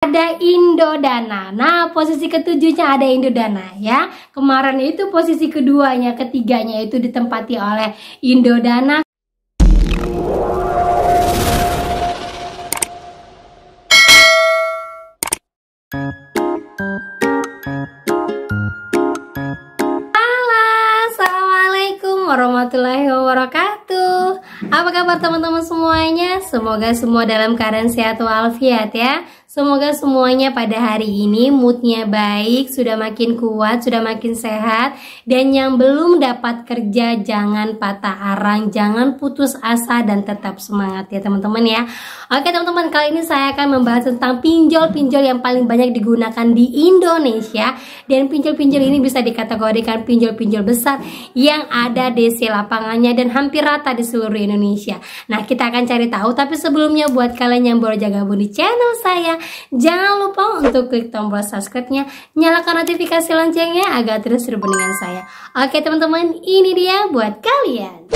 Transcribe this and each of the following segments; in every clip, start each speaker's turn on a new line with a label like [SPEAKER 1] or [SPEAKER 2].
[SPEAKER 1] Ada Indodana. Nah, posisi ketujuhnya ada Indodana ya. Kemarin itu posisi keduanya, ketiganya itu ditempati oleh Indodana. Halo, assalamualaikum warahmatullahi wabarakatuh. Apa kabar teman-teman semuanya? Semoga semua dalam keadaan sehat walafiat ya. Semoga semuanya pada hari ini moodnya baik, sudah makin kuat, sudah makin sehat. Dan yang belum dapat kerja jangan patah arang, jangan putus asa dan tetap semangat ya teman-teman ya. Oke teman-teman, kali ini saya akan membahas tentang pinjol-pinjol yang paling banyak digunakan di Indonesia. Dan pinjol-pinjol ini bisa dikategorikan pinjol-pinjol besar yang ada di lapangannya dan hampir rata di seluruh Indonesia. Nah, kita akan cari tahu, tapi sebelumnya buat kalian yang baru gabung di channel saya, jangan lupa untuk klik tombol subscribe-nya, nyalakan notifikasi loncengnya agar terus terhubung dengan saya. Oke teman-teman, ini dia buat kalian.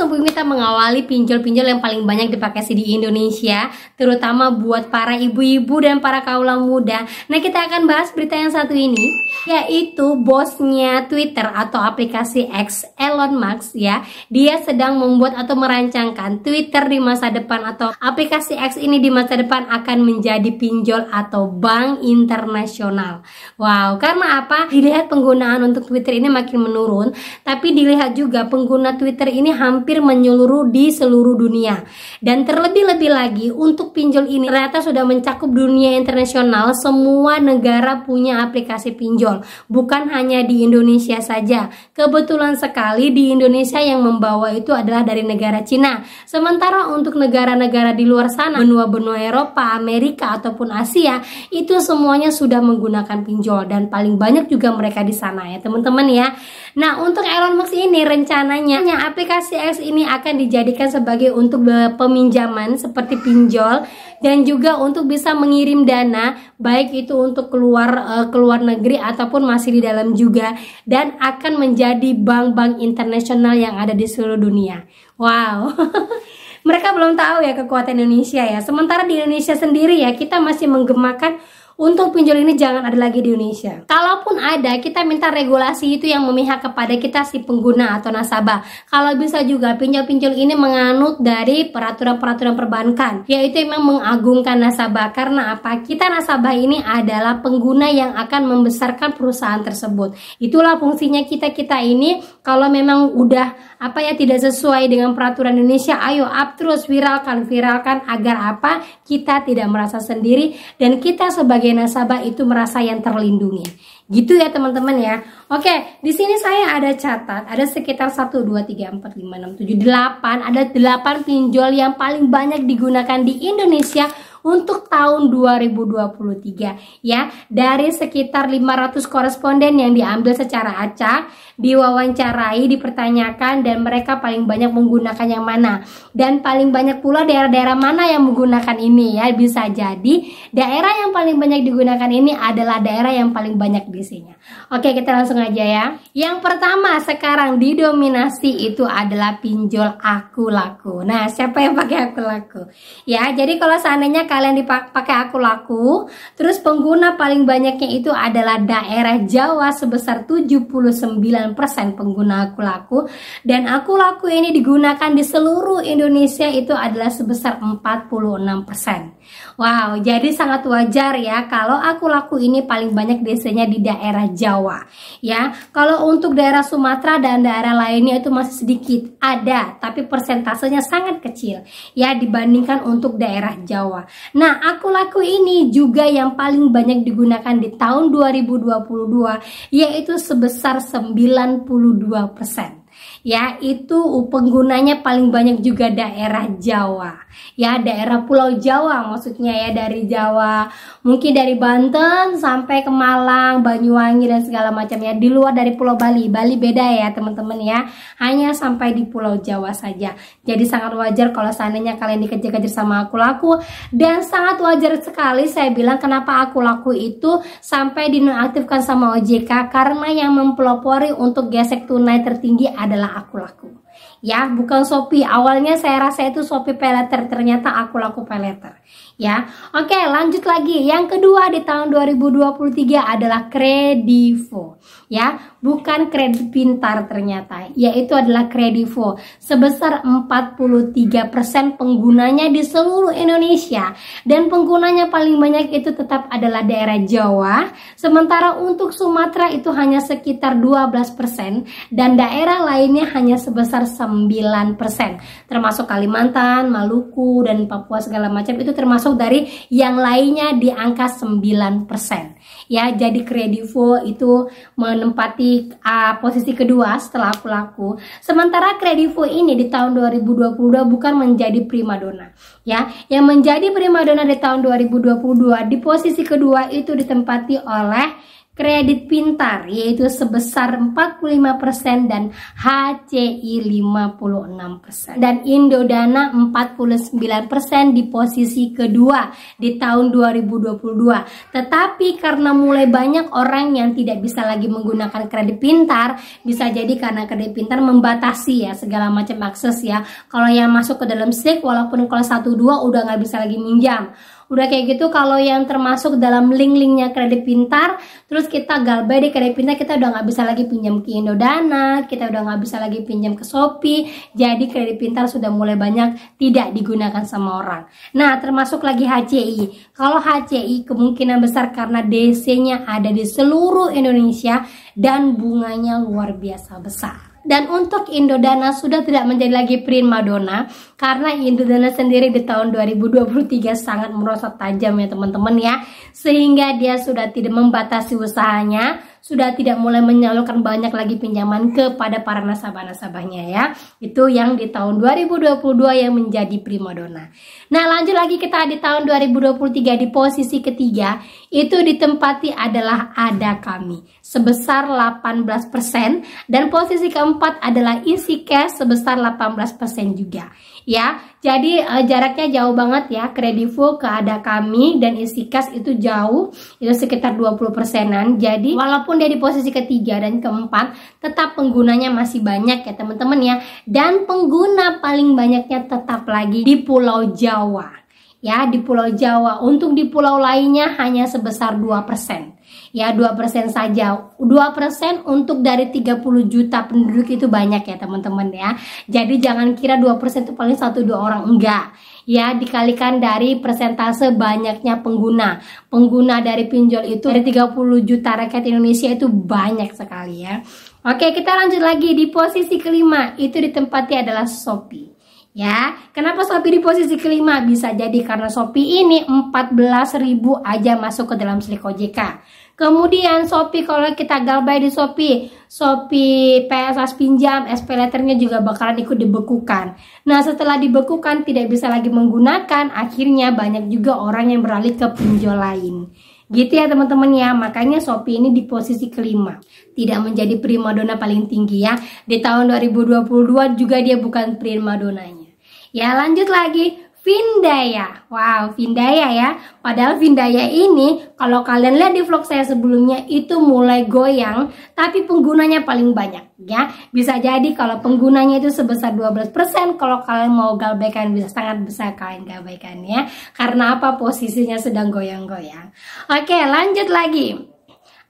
[SPEAKER 1] Sebelum kita mengawali pinjol-pinjol yang paling banyak dipakai di Indonesia, terutama buat para ibu-ibu dan para kaula muda. Nah, kita akan bahas berita yang satu ini, yaitu bosnya Twitter atau aplikasi X, Elon Musk ya. Dia sedang membuat atau merancangkan Twitter di masa depan atau aplikasi X ini di masa depan akan menjadi pinjol atau bank internasional. Wow, karena apa? Dilihat penggunaan untuk Twitter ini makin menurun, tapi dilihat juga pengguna Twitter ini hampir menyeluruh di seluruh dunia. Dan terlebih-lebih lagi untuk pinjol ini ternyata sudah mencakup dunia internasional. Semua negara punya aplikasi pinjol, bukan hanya di Indonesia saja. Kebetulan sekali di Indonesia yang membawa itu adalah dari negara Cina. Sementara untuk negara-negara di luar sana, benua-benua Eropa, Amerika ataupun Asia, itu semuanya sudah menggunakan pinjol dan paling banyak juga mereka di sana ya teman-teman ya. Nah, untuk Elon Musk ini rencananya aplikasi X ini akan dijadikan sebagai untuk peminjaman seperti pinjol dan juga untuk bisa mengirim dana, baik itu untuk keluar negeri ataupun masih di dalam juga, dan akan menjadi bank-bank internasional yang ada di seluruh dunia. Wow. Mereka belum tahu ya kekuatan Indonesia ya. Sementara di Indonesia sendiri ya, kita masih menggemakan untuk pinjol ini jangan ada lagi di Indonesia. Kalaupun ada, kita minta regulasi itu yang memihak kepada kita si pengguna atau nasabah. Kalau bisa juga pinjol-pinjol ini menganut dari peraturan-peraturan perbankan, yaitu memang mengagungkan nasabah. Karena apa? Kita nasabah ini adalah pengguna yang akan membesarkan perusahaan tersebut. Itulah fungsinya kita ini. Kalau memang udah tidak sesuai dengan peraturan Indonesia, ayo up terus, viralkan agar apa? Kita tidak merasa sendiri dan kita sebagai nasabah itu merasa yang terlindungi. Gitu ya teman-teman ya. Oke, di sini saya ada catat, ada sekitar 1 2 3 4 5 6 7 8, ada 8 pinjol yang paling banyak digunakan di Indonesia untuk tahun 2023 ya. Dari sekitar 500 koresponden yang diambil secara acak, diwawancarai, dipertanyakan, dan mereka paling banyak menggunakan yang mana, dan paling banyak pula daerah-daerah mana yang menggunakan ini ya. Bisa jadi daerah yang paling banyak digunakan ini adalah daerah yang paling banyak di sini. Oke, kita langsung aja ya. Yang pertama sekarang didominasi itu adalah pinjol aku laku. Nah, siapa yang pakai aku laku? Ya, jadi kalau seandainya kalian dipakai aku laku, terus pengguna paling banyaknya itu adalah daerah Jawa sebesar 79% pengguna aku laku, dan aku laku ini digunakan di seluruh Indonesia itu adalah sebesar 46%. Wow, jadi sangat wajar ya kalau aku laku ini paling banyak biasanya di daerah Jawa ya. Kalau untuk daerah Sumatera dan daerah lainnya itu masih sedikit ada, tapi persentasenya sangat kecil ya dibandingkan untuk daerah Jawa. Nah, aku laku ini juga yang paling banyak digunakan di tahun 2022, yaitu sebesar 92%. Ya, itu penggunanya paling banyak juga daerah Jawa ya, daerah Pulau Jawa maksudnya ya, dari Jawa mungkin dari Banten sampai ke Malang, Banyuwangi dan segala macam ya, di luar dari Pulau Bali. Bali beda ya teman-teman ya, hanya sampai di Pulau Jawa saja. Jadi sangat wajar kalau seandainya kalian dikejar-kejar sama aku laku, dan sangat wajar sekali saya bilang kenapa aku laku itu sampai dinonaktifkan sama OJK, karena yang mempelopori untuk gesek tunai tertinggi adalah aku laku. ya, bukan Shopee. Awalnya saya rasa itu Shopee Paylater, ternyata aku laku Paylater. Ya, oke, lanjut lagi. Yang kedua di tahun 2023 adalah Kredivo. Ya, bukan kredit pintar ternyata, yaitu adalah Kredivo. Sebesar 43% penggunanya di seluruh Indonesia, dan penggunanya paling banyak itu tetap adalah daerah Jawa. Sementara untuk Sumatera itu hanya sekitar 12%, dan daerah lainnya hanya sebesar 9%. Termasuk Kalimantan, Maluku, dan Papua segala macam itu termasuk dari yang lainnya di angka 9%. Ya, jadi Kredivo itu menempati posisi kedua setelah aku laku. Sementara Kredivo ini di tahun 2022 bukan menjadi primadona. Ya, yang menjadi primadona di tahun 2022 di posisi kedua itu ditempati oleh Kredit Pintar, yaitu sebesar 45% dan HCI 56%, dan Indodana 49% di posisi kedua di tahun 2022. Tetapi karena mulai banyak orang yang tidak bisa lagi menggunakan Kredit Pintar, bisa jadi karena Kredit Pintar membatasi ya segala macam akses ya. Kalau yang masuk ke dalam SIK walaupun kelas 1-2 udah nggak bisa lagi minjam. Udah kayak gitu, kalau yang termasuk dalam link-linknya Kredit Pintar, terus kita galbay di Kredit Pintar, kita udah nggak bisa lagi pinjam ke Indodana, kita udah nggak bisa lagi pinjam ke Shopee. Jadi Kredit Pintar sudah mulai banyak tidak digunakan sama orang. Nah, termasuk lagi HCI. Kalau HCI kemungkinan besar karena DC-nya ada di seluruh Indonesia dan bunganya luar biasa besar. Dan untuk Indodana sudah tidak menjadi lagi primadona karena Indodana sendiri di tahun 2023 sangat merosot tajam ya teman-teman ya, sehingga dia sudah tidak membatasi usahanya, sudah tidak mulai menyalurkan banyak lagi pinjaman kepada para nasabah-nasabahnya ya. Itu yang di tahun 2022 yang menjadi primadona. Nah, lanjut lagi kita di tahun 2023 di posisi ketiga itu ditempati adalah Ada Kami sebesar 18%, dan posisi keempat adalah Isi Cash sebesar 18% juga. Ya, jadi jaraknya jauh banget ya, Kredivo ke Ada Kami dan Isi Cash itu jauh, itu sekitar 20%-an. Jadi walaupun dia di posisi ketiga dan keempat, tetap penggunanya masih banyak ya teman-teman ya. Dan pengguna paling banyaknya tetap lagi di Pulau Jawa. Ya, di Pulau Jawa. Untuk di pulau lainnya hanya sebesar 2%. Ya, 2% saja. 2% untuk dari 30 juta penduduk itu banyak ya teman-teman ya. Jadi jangan kira 2% itu paling 1-2 orang, enggak. Ya, dikalikan dari persentase banyaknya pengguna. Pengguna dari pinjol itu dari 30 juta rakyat Indonesia itu banyak sekali ya. Oke, kita lanjut lagi di posisi kelima, itu ditempati adalah Shopee. Ya, kenapa Shopee di posisi kelima? Bisa jadi karena Shopee ini 14.000 aja masuk ke dalam SLIK OJK. Kemudian Shopee, kalau kita galbay di Shopee PSS pinjam, SP letternya juga bakalan ikut dibekukan. Nah, setelah dibekukan tidak bisa lagi menggunakan, akhirnya banyak juga orang yang beralih ke pinjol lain. Gitu ya teman-teman ya, makanya Shopee ini di posisi kelima. Tidak menjadi primadona paling tinggi ya. Di tahun 2022 juga dia bukan primadonanya. Ya, lanjut lagi. Vindaya. Wow, Vindaya ya. Padahal Vindaya ini kalau kalian lihat di vlog saya sebelumnya itu mulai goyang, tapi penggunanya paling banyak ya. Bisa jadi kalau penggunanya itu sebesar 12%, kalau kalian mau galbaikan bisa sangat besar kalian galbaikan ya. Karena apa? Posisinya sedang goyang-goyang. Oke, lanjut lagi.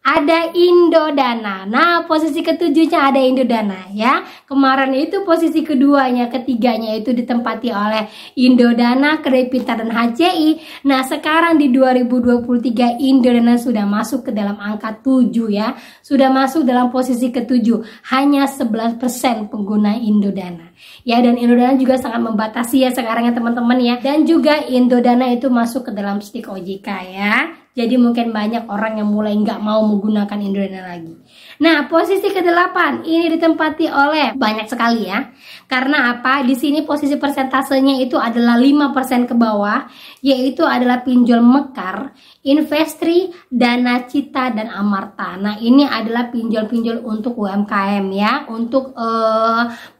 [SPEAKER 1] Ada Indodana. Nah, posisi ketujuhnya ada Indodana ya. Kemarin itu posisi keduanya, ketiganya itu ditempati oleh Indodana, Kredit Pintar dan HCI. Nah, sekarang di 2023 Indodana sudah masuk ke dalam angka 7 ya. Sudah masuk dalam posisi ketujuh. Hanya 11% pengguna Indodana. Ya, dan Indodana juga sangat membatasi ya sekarang ya teman-teman ya. Dan juga Indodana itu masuk ke dalam SLIK OJK ya. Jadi mungkin banyak orang yang mulai nggak mau menggunakan Indodana lagi. Nah, posisi ke-8 ini ditempati oleh banyak sekali ya. Karena apa? Di sini posisi persentasenya itu adalah 5% ke bawah, yaitu adalah pinjol Mekar, Investri, Dana Cita, dan Amarta. Nah, ini adalah pinjol-pinjol untuk UMKM ya, untuk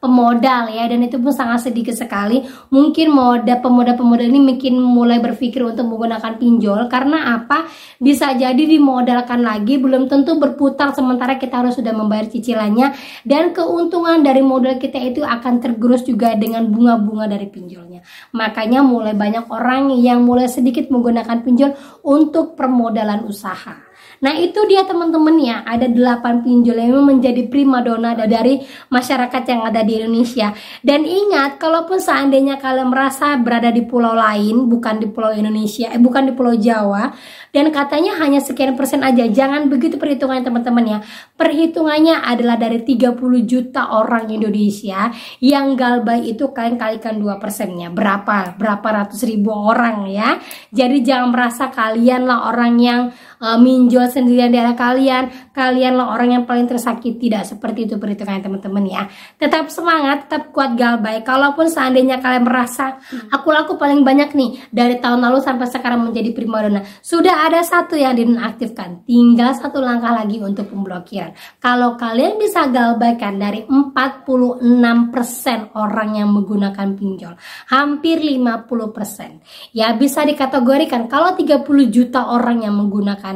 [SPEAKER 1] pemodal ya, dan itu pun sangat sedikit sekali. Mungkin pemodal-pemodal ini mungkin mulai berpikir untuk menggunakan pinjol karena apa? Bisa jadi dimodalkan lagi, belum tentu berputar sementara kita kita harus sudah membayar cicilannya, dan keuntungan dari modal kita itu akan tergerus juga dengan bunga-bunga dari pinjolnya. Makanya mulai banyak orang yang mulai sedikit menggunakan pinjol untuk permodalan usaha. Nah itu dia teman-teman ya, ada 8 pinjol yang memang menjadi primadona dari masyarakat yang ada di Indonesia. Dan ingat, kalaupun seandainya kalian merasa berada di pulau lain, bukan di pulau Indonesia, bukan di pulau Jawa, dan katanya hanya sekian persen aja, jangan begitu perhitungannya teman-teman ya. Perhitungannya adalah dari 30 juta orang Indonesia yang galbay itu kalian kalikan 2%-nya. Berapa ratus ribu orang ya. Jadi jangan merasa kalian lah orang yang minjol sendirian di daerah kalianlah orang yang paling tersakiti. Tidak seperti itu perhitungannya teman-teman ya. Tetap semangat, tetap kuat galbay. Kalaupun seandainya kalian merasa aku laku paling banyak nih dari tahun lalu sampai sekarang menjadi primadona, sudah ada satu yang dinonaktifkan, tinggal satu langkah lagi untuk pemblokiran. Kalau kalian bisa galbaikan dari 46% orang yang menggunakan pinjol, hampir 50%, ya bisa dikategorikan kalau 30 juta orang yang menggunakan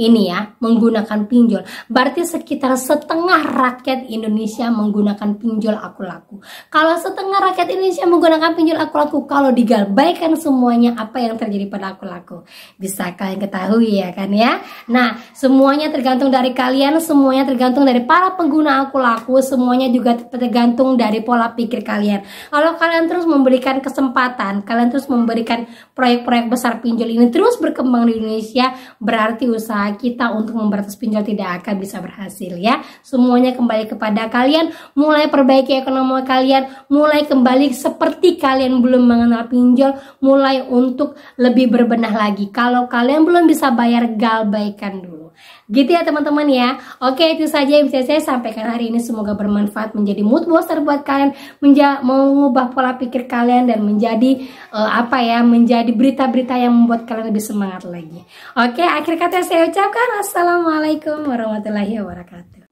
[SPEAKER 1] ini ya, menggunakan pinjol, berarti sekitar setengah rakyat Indonesia menggunakan pinjol aku laku. Kalau setengah rakyat Indonesia menggunakan pinjol aku laku, kalau digalbaikan semuanya, apa yang terjadi pada aku laku? Bisa kalian ketahui ya kan ya. Nah semuanya tergantung dari kalian, semuanya tergantung dari para pengguna aku laku, semuanya juga tergantung dari pola pikir kalian. Kalau kalian terus memberikan kesempatan, kalian terus memberikan proyek-proyek besar pinjol ini terus berkembang di Indonesia, berarti usaha kita untuk memberantas pinjol tidak akan bisa berhasil ya. Semuanya kembali kepada kalian, mulai perbaiki ekonomi kalian, mulai kembali seperti kalian belum mengenal pinjol, mulai untuk lebih berbenah lagi. Kalau kalian belum bisa bayar, galbaikan dulu. Gitu ya teman-teman ya. Oke, itu saja yang bisa saya sampaikan hari ini. Semoga bermanfaat, menjadi mood booster buat kalian, mengubah pola pikir kalian, dan menjadi menjadi berita-berita yang membuat kalian lebih semangat lagi. Oke, akhir kata saya ucapkan assalamualaikum warahmatullahi wabarakatuh.